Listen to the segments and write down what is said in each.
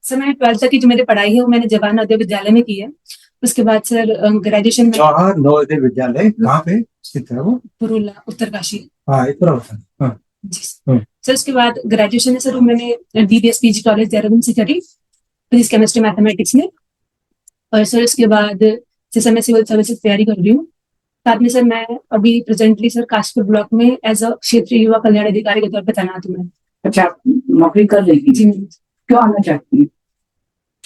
Sir मैंने 12th तक की जो मेरी पढ़ाई है वो मैंने जवाहर नवोदय विद्यालय में की है। उसके बाद सर ग्रेजुएशन में जवाहर नवोदय विद्यालय कहाँ पे स्थित है वो? पुरुला उत्तरकाशी। हाँ, इतना होता है। हाँ। जी सर। उसके बाद ग्रेजुएशन है सर वो मैंने DBS PG कॉलेज देहरादून से करी, फिजिक्स केमिस्ट्री मैथमेटिक्स में। और सर उसके बाद जैसे मैं सिविल सर्विसेज तैयारी कर रही हूँ, साथ में सर मैं अभी प्रेजेंटली सर काशपुर ब्लॉक में एज अ क्षेत्रीय युवा कल्याण अधिकारी के तौर पर तैनात हूँ मैं। अच्छा, आप नौकरी कर रही जी हैं, क्यों आना चाहती हैं?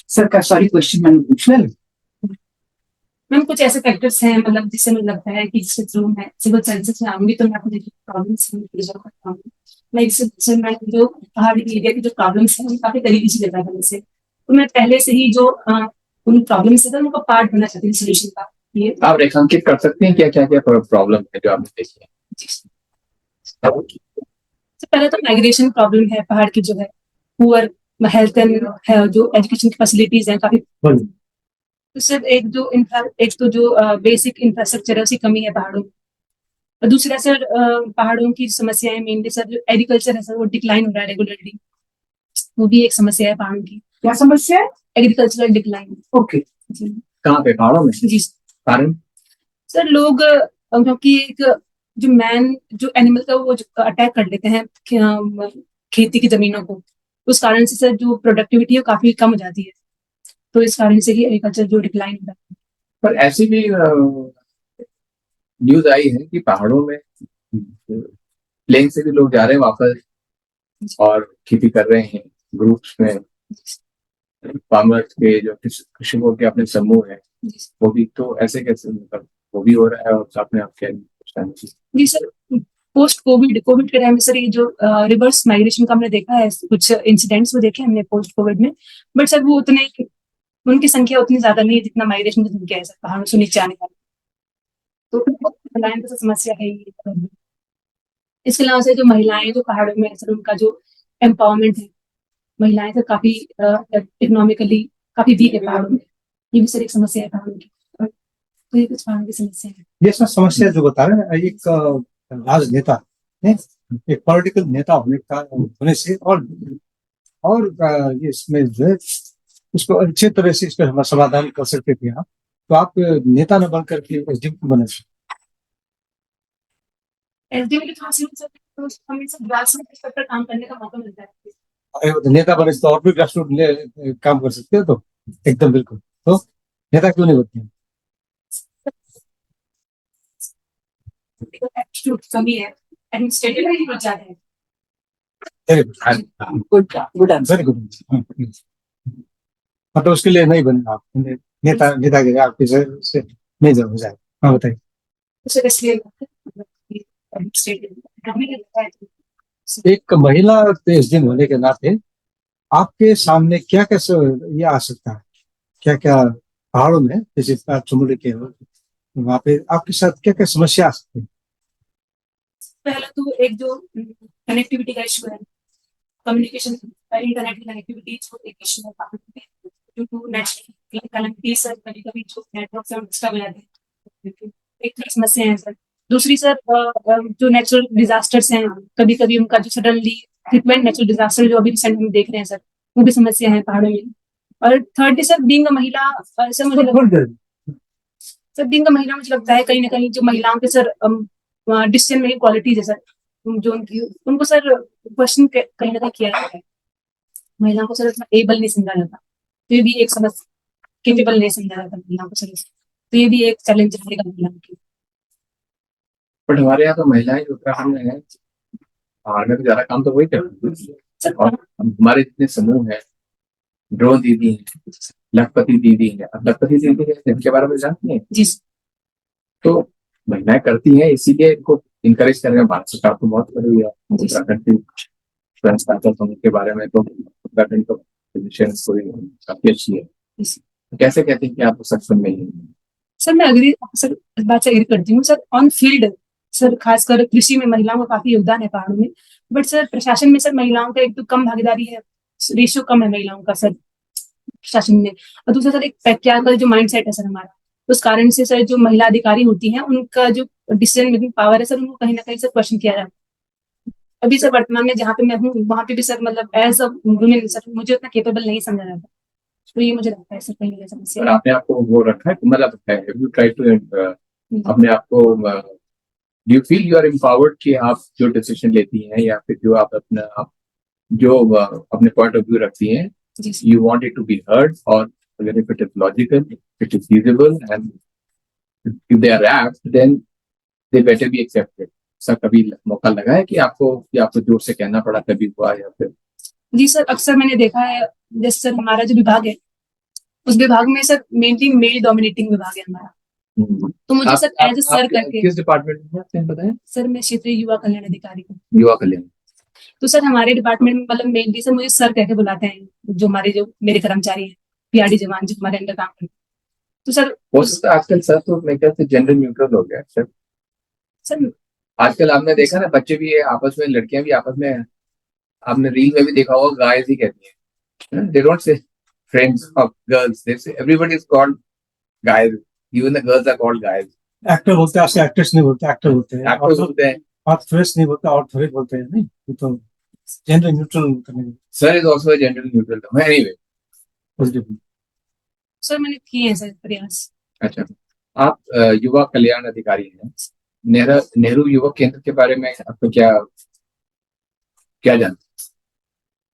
सर का सॉरी क्वेश्चन मैंने पूछना है। मैम कुछ ऐसे फैक्टर्स हैं मतलब जिससे मुझे लगता है कि जिसके थ्रू मैं सिविल सर्विसेज में आऊंगी तो मैं अपने जो प्रॉब्लम्स हैं उनको रिजॉल्व कर पाऊंगी। मैं इससे सर मैं जो पहाड़ी एरिया की जो प्रॉब्लम्स हैं काफी करीबी से लेता था मुझसे, तो मैं पहले से ही जो उन प्रॉब्लम्स है उनका पार्ट बनना चाहती हूँ सोल्यूशन का। ये आप रेखांकित कर सकते हैं क्या क्या क्या प्रॉब्लम है जो आपने देखी है? सबसे पहले तो माइग्रेशन प्रॉब्लम है पहाड़ की जो है, पुअर हेल्थ एंड जो एजुकेशन की फैसिलिटीज हैं काफी। तो सिर्फ एक तो जो बेसिक इंफ्रास्ट्रक्चर है उसकी कमी है पहाड़ों में। और दूसरा सर पहाड़ों की समस्या है मेनली सर जो एग्रीकल्चर है सर वो डिक्लाइन हो रहा है रेगुलरली, वो भी एक समस्या है पहाड़ों की। क्या समस्या है? Agricultural decline. ओके, जी कहाँ पे? पहाड़ों में? जी कारण? सर लोग क्योंकि एक जो मैन जो एनिमल का वो अटैक कर लेते हैं खेती की जमीनों को, उस कारण से सर जो प्रोडक्टिविटी है वो काफी कम हो जाती है, तो इस कारण से ही एग्रीकल्चर जो डिक्लाइन हो रहा है। पर ऐसी भी न्यूज आई है कि पहाड़ों में प्लेन से भी लोग जा रहे हैं वापस और खेती कर रहे हैं ग्रुप्स में। फार्मर्स के जो कृषकों के अपने समूह है वो भी, तो ऐसे कैसे मतलब वो भी हो रहा है और अपने आप के जी सर। पोस्ट कोविड के टाइम में सर ये जो रिवर्स माइग्रेशन का हमने देखा है, कुछ इंसिडेंट्स वो देखे हमने पोस्ट कोविड में, बट सर वो उतने उनकी संख्या उतनी ज्यादा नहीं है जितना माइग्रेशन की संख्या है सर पहाड़ों से नीचे आने वाली। तो पलायन तो समस्या है ही। इसके अलावा से जो महिलाएं जो पहाड़ों में सर उनका जो एम्पावरमेंट है, महिलाएं तो काफी इकोनॉमिकली काफी वीक है पहाड़ों में, ये भी सर एक समस्या है पहाड़ों की। तो ये कुछ पहाड़ों की समस्या है। ये सब समस्या जो बता रहे हैं एक राजनेता ने, एक पॉलिटिकल नेता होने से और ये इसमें जो है इसको अच्छे तरह से इसका हम समाधान कर सकते थे आप, तो आप नेता न बन करके SDM को बने। एसडीएम की थोड़ी सी तो हमें सब ग्रास रूट स्तर पर काम करने का मौका मिलता है। अरे वो तो नेता बने तो और भी ग्रास रूट काम कर सकते हो, तो एकदम बिल्कुल। तो नेता क्यों नहीं बनते हैं? एटीट्यूड कमी है, एडमिनिस्ट्रेटिव भी बहुत ज्यादा है। Very good, good answer. Very good. मतलब उसके लिए नहीं बने आप नेता, नेता के आपके से नहीं जरूर हो जाए। हाँ बताइए। तो इसलिए एडमिनिस्ट्रेटिव कमी लगता है। एक महिला SDM होने के नाते आपके सामने क्या क्या ये आ सकता है, क्या क्या पहाड़ों में जैसे आप चुमुड़ी के हो वहाँ पे आपके साथ क्या क्या समस्या आ सकती है? पहला तो एक जो कनेक्टिविटी का इशू है, कम्युनिकेशन इंटरनेट की कनेक्टिविटी जो एक इशू है due to natural calamity sir, कभी कभी जो नेटवर्क से डिस्टर्ब हो जाते हैं, एक तो समस्या है सर। दूसरी सर जो नेचुरल डिजास्टर्स हैं, कभी कभी उनका जो सडनली फ्रिक्वेंट नेचुरल डिजास्टर जो अभी रिसेंट में देख रहे हैं सर, वो भी समस्या है पहाड़ों में। और थर्ड सर बीइंग अ महिला, सर मुझे सर बीइंग अ महिला मुझे लगता है कहीं ना कहीं जो महिलाओं के सर डिसीजन मेकिंग क्वालिटीज है सर जो उनकी उनको सर क्वेश्चन कहीं ना कहीं किया जाता है, महिलाओं को सर इतना एबल नहीं समझा जाता, तो ये भी एक समस्या, केपेबल नहीं समझा जाता महिलाओं को सर, तो ये भी एक चैलेंज रहेगा महिलाओं की। बट हमारे यहाँ तो महिलाएं जो उत्तराखंड में है, पहाड़ में तो ज्यादा काम तो वही करती है। सर और हमारे जितने समूह है, ड्रोन दीदी है, लखपति दीदी है। अब लखपति दीदी है इनके बारे में जानती है? जी तो महिलाएं करती हैं, इसीलिए इनको इनकरेज करने में भारत सरकार तो बहुत कर रही है। उत्तराखंड की स्वयं सहायता समूह के बारे में तो उत्तराखंड का पोजीशन कोई काफी अच्छी है। तो कैसे कहते हैं कि आप सक्षम नहीं है? सर मैं अग्री सर इस बात से एग्री करती हूँ सर। ऑन फील्ड सर खासकर कृषि में महिलाओं का काफी योगदान है पहाड़ों में, बट सर प्रशासन में सर महिलाओं का एक तो कम भागीदारी है, रेशियो कम है महिलाओं का सर प्रशासन में। और दूसरा सर एक पैट्रियार्कल जो माइंड सेट है सर हमारा, उस कारण से सर जो महिला अधिकारी होती हैं उनका जो डिसीजन मेकिंग पावर है सर उनको कहीं ना कहीं सर क्वेश्चन किया जाता है। अभी सर वर्तमान में जहाँ पे मैं हूँ वहाँ पे भी सर मतलब एज अ वुमेन सर मुझे उतना केपेबल नहीं समझा जाता, तो ये मुझे लगता है सर कहीं ना कहीं समस्या और आपने आपको वो रखा है, मतलब यू ट्राई टू है। अपने आप को, do you feel you are empowered कि आप जो डिसीजन लेती हैं या फिर जो आप अपना आप जो अपने पॉइंट ऑफ व्यू रखती हैं, जी sir. you want it to be heard, or again, if it is logical, if it is feasible, and if they are apt, then they better be accepted. ऐसा कभी मौका लगा है कि आपको जोर से कहना पड़ा, कभी हुआ या फिर? जी सर, अक्सर मैंने देखा है, जैसे सर हमारा जो विभाग है उस विभाग में सर मेनली मेल डोमिनेटिंग विभाग है हमारा, तो मुझे सर एज ए सर करके, किस डिपार्टमेंट में आपने बताया? सर मैं क्षेत्रीय युवा कल्याण अधिकारी हूँ। युवा कल्याण। तो सर हमारे डिपार्टमेंट में मतलब मेनली सर मुझे सर कह के बुलाते हैं, जो मेरे कर्मचारी हैं, पीआरडी जवान जो हमारे अंदर काम करते हैं। तो सर हो सकता है आजकल सर तो मैं कहते जेंडर न्यूट्रल हो गया सर। सर आजकल आपने देखा ना, बच्चे भी आपस में, लड़कियां भी आपस में, आपने रील में भी देखा होगा, गाइस ही कहती हैं, they don't say friends of girls, they say everybody is called guys, even the girls are called guys. Actor बोलते हैं, आजकल एक्ट्रेस नहीं बोलते, एक्टर बोलते हैं। एक्टर्स होते हैं। ऑर्थोरेक्स नहीं बोलते, ऑर्थोरेक्स बोलते हैं। नहीं, ये तो जेंडर न्यूट्रल करने sir is also gender neutral term anyway. Positive. Sir मैंने किए हैं सर प्रयास। अच्छा, आप युवा कल्याण अधिकारी हैं, नेहरू युवक केंद्र के बारे में आपको क्या क्या जानते हैं?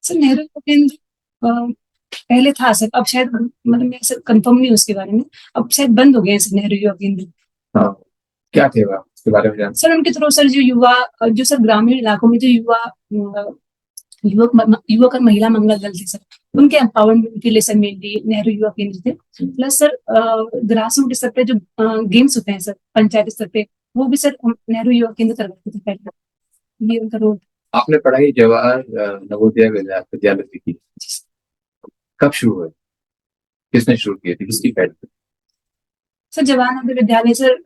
सर नेहरू युवा केंद्र पहले था सर, अब शायद मतलब मैं सर कंफर्म नहीं हूँ उसके बारे में, अब शायद बंद हो गए हैं सर नेहरू युवा केंद्र। हाँ, क्या थे आप उसके बारे में जानते सर उनके थ्रू सर जो युवा, जो सर ग्रामीण इलाकों में जो युवक और महिला मंगल दल थे सर, उनके एम्पावरमेंट के लिए सर मेनली नेहरू युवा केंद्र थे। प्लस सर ग्रास रूट स्तर पे जो गेम्स होते हैं सर पंचायत स्तर पे, वो भी सर नेहरू युवा केंद्र करवाते थे पहले, ये उनका रोल। हैं? आपने पढ़ाई जवाहर नवोदय विद्यालय से की, कब शुरू हुई, किसने शुरू की थी, किसकी पहल थी? सर जवाहर नवोदय विद्यालय सर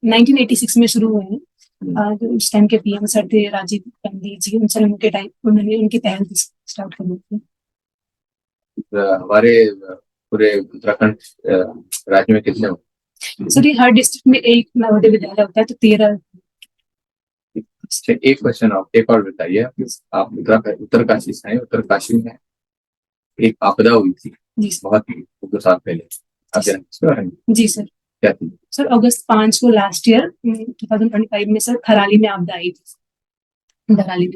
1986 में शुरू हुए हैं। जो उस टाइम के पीएम सर थे राजीव गांधी जी, सर उनके टाइम उन्होंने उनकी पहल स्टार्ट कर दी थी। हमारे पूरे उत्तराखंड राज्य में कितने हो? सर ये हर डिस्ट्रिक्ट में एक नवोदय विद्यालय होता है, तो 13। एक क्वेश्चन एक और बताइए, आप उत्तरकाशी से हैं, उत्तरकाशी में एक आपदा हुई थी जी बहुत 2 साल पहले, आप जानते हैं इसके बारे में? जी सर। क्या थी? सर अगस्त 5 को लास्ट ईयर 2025 में सर थराली में आपदा आई थी, थराली में।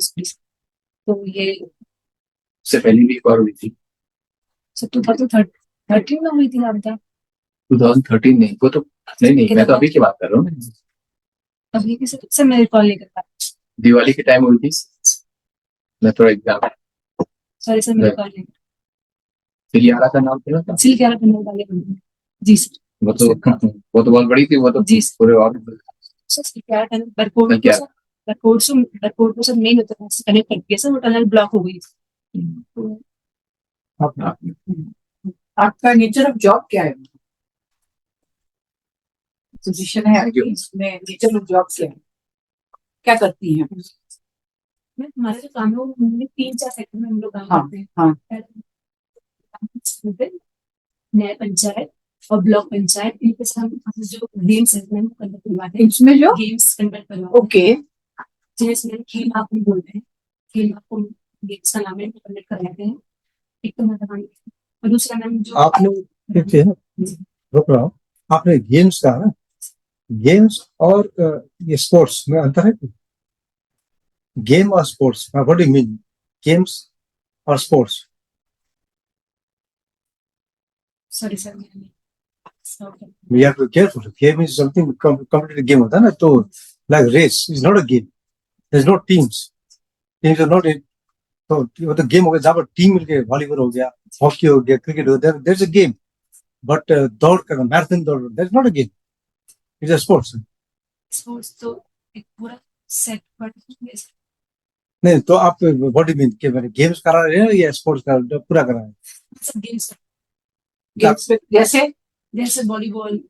तो ये उससे पहले भी एक और हुई थी, सर 2013 में हुई थी आपदा। 2013 नहीं, वो तो नहीं, मैं तो अभी की बात कर रहा हूँ। अभी की सर मैं रिकॉल नहीं कर पा रही। दिवाली के टाइम हुई थी, मैं थोड़ा एग्जाम, सॉरी सर मैं रिकॉल नहीं। सिलियारा का नाम सुना था? सिल क्या रहा जी सर। वो तो बहुत बड़ी थी, वो तो जी पूरे और सर क्या बरकोट को सर मेन होता है कनेक्ट करती है सर, वो टनल ब्लॉक हो गई थी। तो आपका नेचर ऑफ जॉब क्या है? पोजीशन है आपकी, इसमें नेचर ऑफ जॉब क्या है, क्या करती हैं? मैं हमारे जो काम है वो 3-4 सेक्टर में हम लोग काम हाँ, करते हैं। हाँ। न्याय पंचायत और ब्लॉक पंचायत, इनके साथ हम जो गेम्स है वो कंडक्ट करवाते हैं। इसमें जो गेम्स कंडक्ट करवाते हैं, ओके, जिसमें खेल महाकुंभ बोलते हैं, खेल महाकुंभ गेम्स का नाम है, कंडक्ट करवाते हैं। एक तो मतलब और दूसरा नाम जो आपने देखिए ना, रोक रहा हूँ, आपने गेम्स कहा ना, गेम्स और ये स्पोर्ट्स में अंतर है? गेम और sports, what do you mean games और sports? Sorry sir We have to be careful. Game is something competitive game होता है ना, तो like race is not a game. There's no teams. Teams are not in. तो वो तो game हो गया, जहाँ पर टीम मिलके, वॉलीबॉल हो गया, हॉकी हो गया, क्रिकेट हो गया, there's a game. But दौड़ करना, मैराथन दौड़, that's not a game. It's a sports. Sports तो एक पूरा सेट बट नहीं तो आप व्हाट डू यू मीन कि मैंने गेम्स करा रहे हैं या स्पोर्ट्स का पूरा करा है? सब गेम्स गेम्स में जैसे जैसे वॉलीबॉल,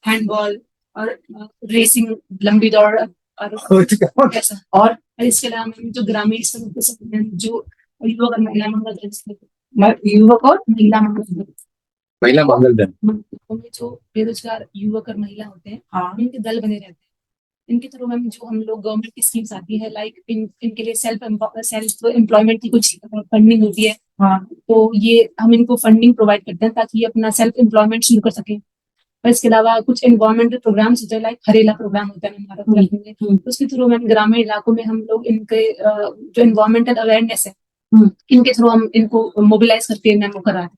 हैंडबॉल और रेसिंग, लंबी दौड़ और ऐसा। और इसके अलावा मैंने जो ग्रामीण स्तर पे सब जो युवक और महिला मंगल दल, युवक और महिला मंगल दल, महिला मंगल दल, उनमें जो बेरोजगार युवक और महिला होते हैं, हाँ, उनके दल बने रहते हैं। इनके थ्रू मैम जो हम लोग गवर्नमेंट की स्कीम्स आती है लाइक इनके लिए सेल्फ एम्प्लॉयमेंट की कुछ फंडिंग होती है, हाँ तो ये हम इनको फंडिंग प्रोवाइड करते हैं ताकि ये अपना सेल्फ एम्प्लॉयमेंट शुरू कर सकें। और इसके अलावा कुछ एनवायरमेंटल प्रोग्राम्स होते हैं लाइक हरेला प्रोग्राम होता है हमारा उत्तराखंड में, तो उसके थ्रू मैम ग्रामीण इलाकों में हम लोग इनके जो एनवायरमेंटल अवेयरनेस है इनके थ्रू हम इनको मोबिलाइज करके मैम वो कराते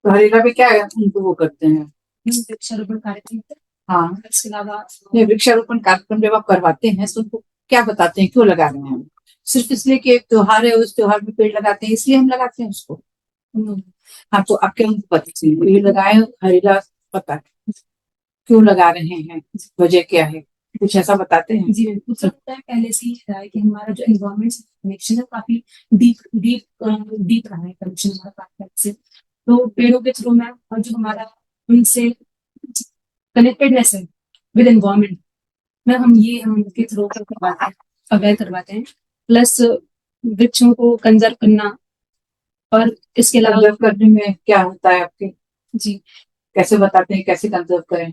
तो हरेला में क्या है उनको वो करते हैं? हैं वृक्षारोपण कार्यक्रम होता है। हाँ, इसके अलावा ये वृक्षारोपण कार्यक्रम जब आप करवाते हैं तो उनको क्या बताते हैं, क्यों लगा रहे हैं हम? सिर्फ इसलिए कि एक त्योहार है, उस त्योहार में पेड़ लगाते हैं इसलिए हम लगाते हैं उसको? हाँ, तो आपके हमको पता चलिए पेड़ लगाए, हरेला पता है, क्यों लगा रहे हैं, वजह क्या है, कुछ ऐसा बताते हैं? जी बिल्कुल सर, होता है पहले से ही रहा है कि हमारा जो एनवायरमेंट कनेक्शन है काफी डीप डीप डीप रहा है कनेक्शन हमारा काफी से। तो पेड़ों के थ्रू मैम और जो हमारा उनसे कनेक्टेडनेस है विद एनवायरमेंट में हम उनके थ्रू करवाते हैं, अवेयर करवाते हैं। प्लस वृक्षों को कंजर्व करना और इसके कंजर्व अलावा करने में क्या होता है आपके, जी कैसे बताते हैं कैसे कंजर्व करें?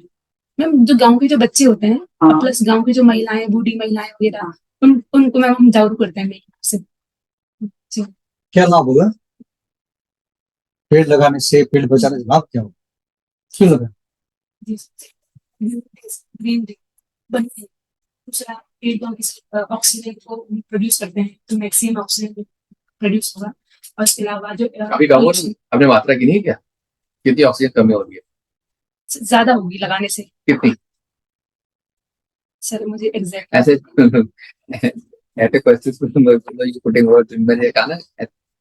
मैम जो गांव के जो बच्चे होते हैं हाँ। प्लस गांव की जो महिलाएं बूढ़ी महिलाएं वगैरह हाँ। उनको मैम हम जागरूक करते हैं मेरे से। जी क्या लाभ होगा पेड़ लगाने से, पेड़ बचाने से लाभ क्या होगा, क्यों लगा? जी ग्रीन डे बनी है। दूसरा पेड़ तो हम ऑक्सीजन को प्रोड्यूस करते हैं तो मैक्सिमम ऑक्सीजन प्रोड्यूस होगा। और इसके अलावा जो अभी गाँवों में आपने मात्रा की नहीं क्या, कितनी ऑक्सीजन कमी हो रही है, ज्यादा होगी लगाने से। कितनी? सर मुझे एग्जैक्ट ऐसे ऐसे क्वेश्चन पुटिंग वर्ड मैंने कहा ना,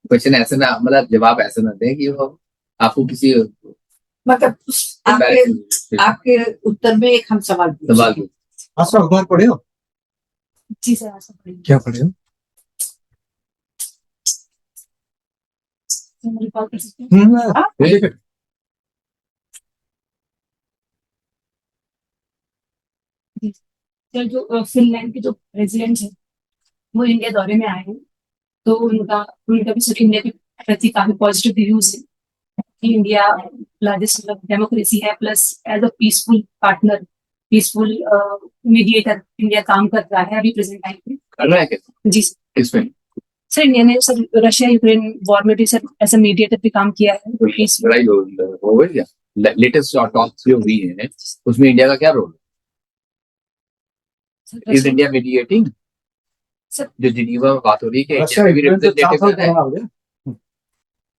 क्वेश्चन ऐसे ना, मतलब जवाब ऐसे ना दें कि वो आपको किसी मतलब आपके आपके उत्तर में एक हम सवाल पूछेंगे। सवाल को आप अखबार पढ़े हो? जी सर ऐसा पड़ेगा। क्या पढ़े हो? मुझे कॉल कर सकते हैं। ठीक है। सर जो फिनलैंड के जो प्रेसिडेंट है वो इंडिया दौरे में आए हैं, तो उनका उनका भी सर इंडिया के प्रति काफी पॉजिटिव रिव्यूज है कि इंडिया लार्जेस्ट डेमोक्रेसी है plus as a peaceful partner peaceful mediator India काम कर रहा है अभी प्रेजेंट टाइम पे। कर रहा है क्या जी सर। इसमें? सर इंडिया ने सर रशिया यूक्रेन वॉर में भी सर एज अ मीडिएटर भी काम किया है। लड़ाई हो गई क्या, लेटेस्ट टॉक्स जो हुई है उसमें इंडिया का क्या रोल है? Is India mediating? सर जो जिनीवा में बात हो रही है कि रशिया इंडिया यूक्रेन तो 4 साल रिप्रेजेंटेटिव है, पुराना हो गया।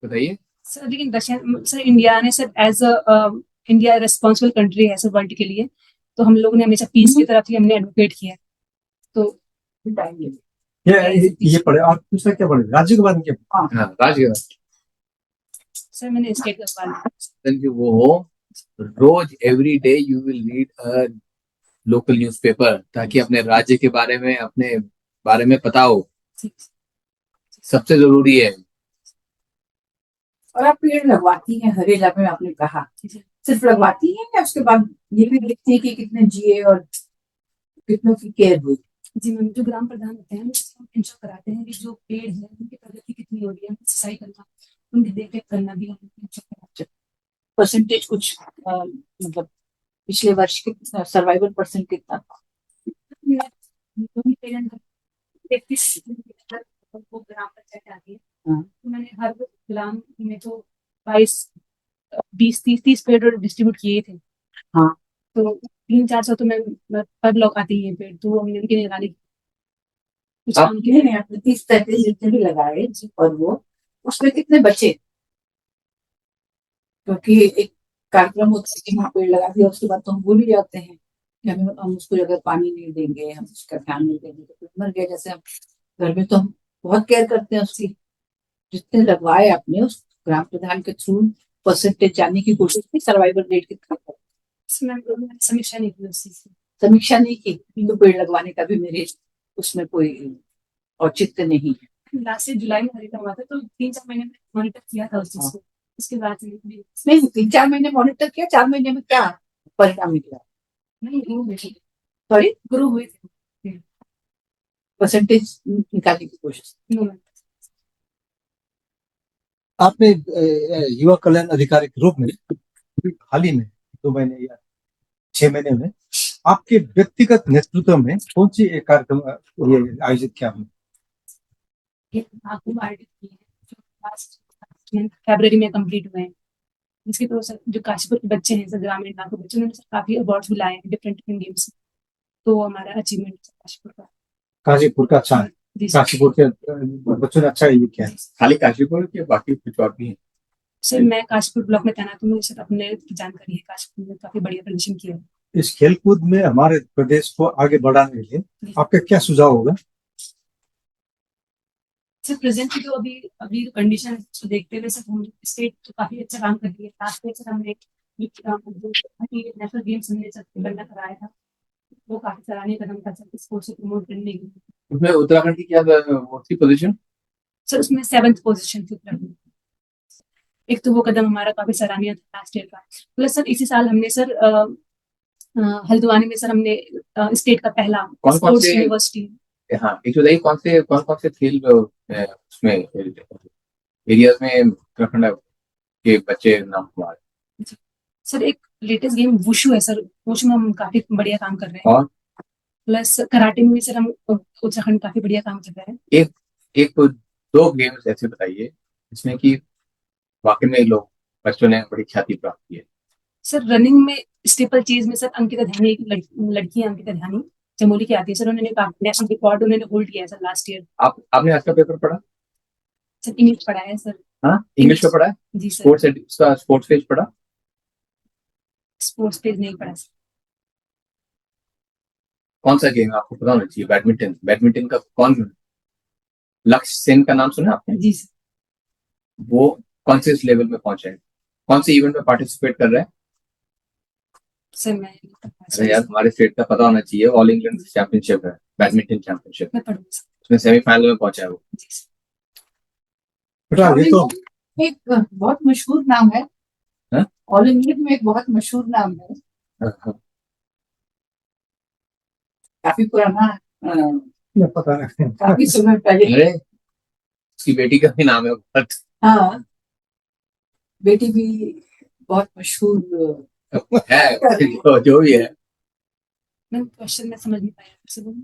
बताइए। सर लेकिन रशिया सर इंडिया ने sir as a India responsible country है सर वर्ल्ड के लिए, तो हम लोगों ने हमेशा पीस की तरफ ही हमने एडवोकेट किया है। तो ये पढ़े और दूसरा क्या पढ़े, राज्य के बारे में क्या पढ़े? हाँ, राजगढ़ सर मैंने स्टेट का सवाल जो वो हो, रोज every day you will read a local newspaper, ताकि अपने राज्य के बारे में, अपने बारे में पता हो, सबसे जरूरी है। और आप पेड़ लगवाती हैं हरेला में, आपने कहा सिर्फ लगवाती हैं या उसके बाद ये भी देखती हैं कि कितने जिए और कितनों की केयर हुई? जी मैम जो ग्राम प्रधान होते हैं हम इंश्योर कराते हैं कि जो पेड़ है उनकी प्रगति कितनी हो रही है, सिंचाई करना, उनकी देखरेख करना भी हम इंश्योर कराते हैं। परसेंटेज कुछ मतलब पिछले वर्ष कितना सर्वाइवल परसेंट कितना था? तैतीस वो ग्राम पंचायत आती है, हाँ। तो मैंने हर ग्राम में तो 20 20 30 30 पेड़ डिस्ट्रीब्यूट किए थे। हाँ। तो 300 400 तो मैं पर लोग आते ही हैं पेड़, तो हमने उनकी निगरानी कुछ आप काम नहीं नहीं आपने 30 35 जितने भी लगाए और वो उसमें कितने बचे? क्योंकि एक कार्यक्रम होता है कि हाँ पेड़ लगा दिया उसके बाद तो हम भूल ही जाते हैं कि हम उसको अगर पानी नहीं देंगे, हम उसका ध्यान नहीं देंगे तो पेड़ मर गया। जैसे हम घर में तो हम बहुत केयर करते हैं उसकी, जितने लगवाए आपने उस ग्राम प्रधान के थ्रू परसेंटेज जानने की कोशिश की, सर्वाइवल रेट कितना था? मैंने समीक्षा नहीं की उस चीज की। समीक्षा नहीं की तो पेड़ लगवाने का भी मेरे उसमें कोई औचित्य नहीं है। लास्ट जुलाई में खरीदा हुआ था, तो 3 4 महीने में मॉनिटर किया था उस चीज को, उसके बाद से नहीं 3 4 महीने मॉनिटर किया, 4 महीने में क्या परिणाम निकला? नहीं ग्रो हुए थे, सॉरी ग्रो हुए थे। परसेंटेज निकालने की कोशिश। आपने युवा कल्याण अधिकारी के रूप में हाल ही में 2 महीने या 6 महीने में आपके व्यक्तिगत नेतृत्व में कौन सी एक कार्यक्रम ये आयोजित किया आपने? ये आपको आयोजित की है जो लास्ट फरवरी में कंप्लीट हुए हैं। इसके तो सर जो काशीपुर के बच्चे हैं सर, ग्रामीण गाँव के बच्चे, उन्होंने सर काफी अवार्ड्स भी लाए हैं डिफरेंट डिफरेंट गेम्स। तो हमारा अचीवमेंट काशीपुर का। काशीपुर का अच्छा है। जी सर। काशीपुर के बच्चों ने अच्छा ये किया है। खाली काशीपुर के बाकी कुछ और भी हैं? सर मैं काशीपुर ब्लॉक में तैनात हूँ, मुझे सर अपने जानकारी है, काशीपुर में काफी बढ़िया प्रदर्शन किया है। इस खेलकूद में हमारे प्रदेश को आगे बढ़ाने के लिए आपका क्या सुझाव होगा? सर प्रेजेंट की जो अभी कंडीशन को देखते हुए सर हम स्टेट तो काफी अच्छा काम कर रही है। लास्ट ईयर सर हमने नेशनल गेम्स हमने सर तिरंगा कराया था, वो काफी सराहनीय कदम था सर स्पोर्ट्स को प्रमोट करने के लिए। उसमें उत्तराखंड की क्या वो थी पोजीशन? सर उसमें 7th पोजीशन थी उत्तराखंड। एक तो वो कदम हमारा काफी सराहनीय था लास्ट ईयर का। प्लस सर इसी साल हमने सर हल्द्वानी में सर हमने स्टेट का पहला कौन स्पोर्ट्स से यूनिवर्सिटी। हाँ एक बताइए कौन से खेल उसमें एरियाज में उत्तराखंड के बच्चे नाम कमाए? सर एक लेटेस्ट गेम वुशु है सर, वुशु में हम काफी बढ़िया काम कर रहे हैं। और प्लस कराटे में भी सर हम उत्तराखंड काफी बढ़िया काम कर रहे हैं। एक तो दो गेम्स ऐसे बताइए जिसमें कि वाकई में लोग बच्चों ने बड़ी ख्याति प्राप्त की है। सर रनिंग में स्टीपल चेज में सर अंकिता ध्यानी, एक लड़की है अंकिता ध्यानी, चमोली की आती है सर, उन्होंने नेशनल रिकॉर्ड उन्होंने होल्ड किया है सर लास्ट ईयर। आपने आज का पेपर पढ़ा? सर इंग्लिश पढ़ा है सर। हाँ इंग्लिश का पढ़ा है? जी सर। स्पोर्ट्स पेज पढ़ा? स्पोर्ट्स पेज नहीं पढ़ा सर। कौन सा गेम आपको पता होना चाहिए? बैडमिंटन का कौन, लक्ष्य सेन का नाम सुना आपने? जी सर। वो कौन से लेवल में पहुंचे हैं? कौन से इवेंट में पार्टिसिपेट कर रहे हैं? सर मैं अरे यार हमारे स्टेट का पता होना चाहिए। ऑल इंग्लैंड चैंपियनशिप है, बैडमिंटन चैंपियनशिप, मैं पढ़ूंगा सर। उसमें सेमीफाइनल में पहुंचा है वो। जी सर। बेटा ये तो एक बहुत मशहूर नाम है। हाँ? ऑल इंग्लैंड में एक बहुत मशहूर नाम है, काफी पुराना, ये पता नहीं। काफी समय पहले। अरे उसकी बेटी का भी नाम है बहुत। हाँ, बेटी भी बहुत मशहूर है जो भी है। मैं क्वेश्चन में समझ नहीं पाया, फिर से बोलूं?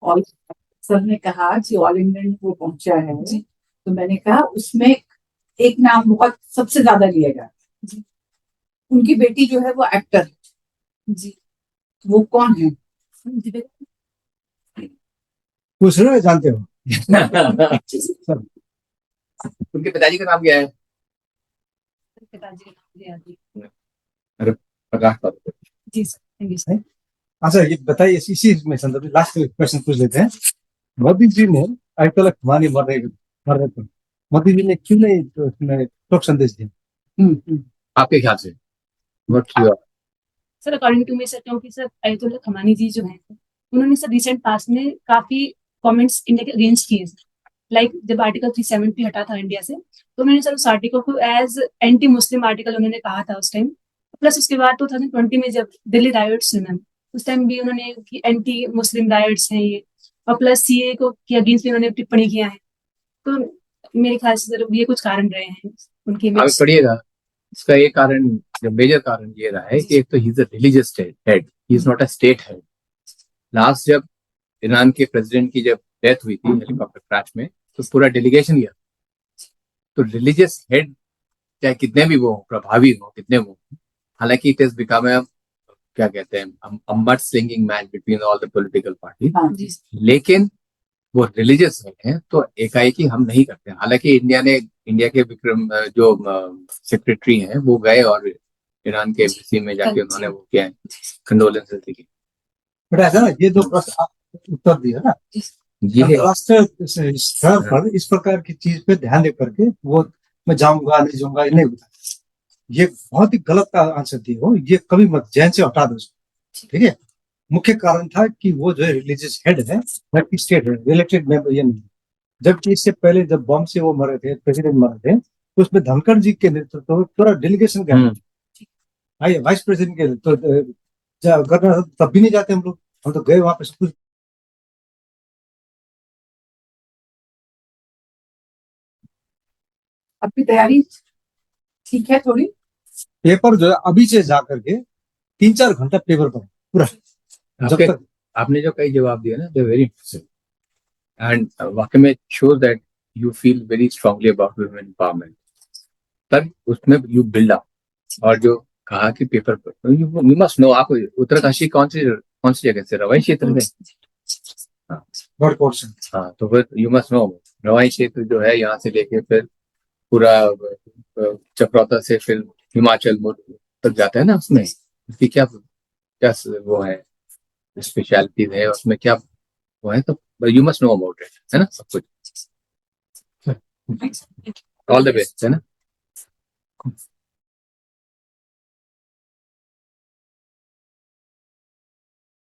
ऑल सर ने कहा कि ऑल इंग्लैंड वो पहुंचा है, जी। तो मैंने कहा उसमें एक नाम बहुत सबसे ज्यादा लिया जाता है। जी। उनकी बेटी जो है वो एक्टर है, जी। वो कौन है? दिव्या। पूछ रहे हो, जानते हो? उनके पिताजी का नाम क्या है? पिताजी का नाम मुझे याद नहीं। प्रकाश पादुकोण। जी सर, थैंक यू सर। अच्छा ये बताइए, इसी में संदर्भ में लास्ट क्वेश्चन पूछ लेते हैं। मोदी जी ने आयतुल्ला खुमानी मर रहे थे, मोदी जी ने क्यों नहीं तो उसमें शोक संदेश दिया? आपके ख्याल से what you sir according to me sir, क्योंकि सर अयतुल्ला खमानी जी जो हैं उन्होंने सर रिसेंट पास में काफी कमेंट्स इंडिया के अगेंस्ट किए सर। लाइक जब आर्टिकल 370 हटा था इंडिया से, तो उन्होंने सर उस आर्टिकल को एज एंटी मुस्लिम आर्टिकल उन्होंने कहा था उस टाइम। प्लस उसके बाद 2020 में जब दिल्ली राइट्स हुए मैम, उस टाइम भी उन्होंने कि एंटी मुस्लिम राइट्स हैं ये, और प्लस सीए को के अगेंस्ट भी उन्होंने टिप्पणी किया है। तो मेरे ख्याल से सर ये कुछ कारण रहे हैं उनकी आप image। पढ़िएगा। इसका ये कारण, जो मेजर कारण ये रहा है कि एक तो he is a religious head, he is not a state head. Last जब ईरान के प्रेसिडेंट की जब डेथ हुई थी हेलीकॉप्टर क्रैश में, तो पूरा डेलीगेशन गया। तो रिलीजियस हेड चाहे कितने भी वो प्रभावी हो, कितने वो, हालांकि इट इज बिकम ए क्या कहते हैं mud slinging match between all the political party, जी लेकिन वो रिलीजियस है तो एकाएकी हम नहीं करते। हालांकि इंडिया के विक्रम जो सेक्रेटरी हैं वो गए और ईरान के एम्बेसी में जाके उन्होंने वो किया है, कंडोलेंसेस दी। बेटा ऐसा ना, ये जो प्रश्न आप उत्तर दिया ना, ये अंतरराष्ट्रीय स्तर पर इस प्रकार की चीज पे ध्यान दे करके वो मैं जाऊंगा नहीं जाऊंगा ये नहीं होता। ये बहुत ही गलत आंसर दिए हो, ये कभी मत, जहन से हटा दो इसको, ठीक है? मुख्य कारण था कि वो जो है रिलीजियस हेड है, जबकि स्टेट हेड इलेक्टेड मेंबर ये नहीं। जबकि इससे पहले जब बम से वो मरे थे, प्रेसिडेंट मरे थे, तो उसमें धनखड़ जी के नेतृत्व में पूरा डेलीगेशन गया, वाइस प्रेसिडेंट के तो गवर्नर तब भी नहीं जाते हम लोग, हम तो गए वहां पे सब कुछ। आपकी तैयारी ठीक है थोड़ी? पेपर जो है अभी से जा करके 3-4 घंटा पेपर पढ़े पूरा, जब आपके तक आपने जो कई जवाब दिए ना, दे वेरी इंटरेस्टिंग एंड वाकई में shows that you feel very strongly about women empowerment. तब उसमें यू बिल्ड अप। और जो कहा कि पेपर पर यू मस्ट नो, आप उत्तरकाशी कौन सी जगह से, रवाई क्षेत्र से? गॉड पोर्शन हाँ, तो फिर यू मस्ट नो रवाई क्षेत्र जो है, यहाँ से लेके फिर पूरा चक्रौता से फिर हिमाचल मुल्क तक जाता है ना, उसमें उसकी क्या क्या वो है, स्पेशलिटीज है उसमें, क्या वो है, तो you must know about it, है ना सब कुछ। ऑल द बेस्ट, है ना।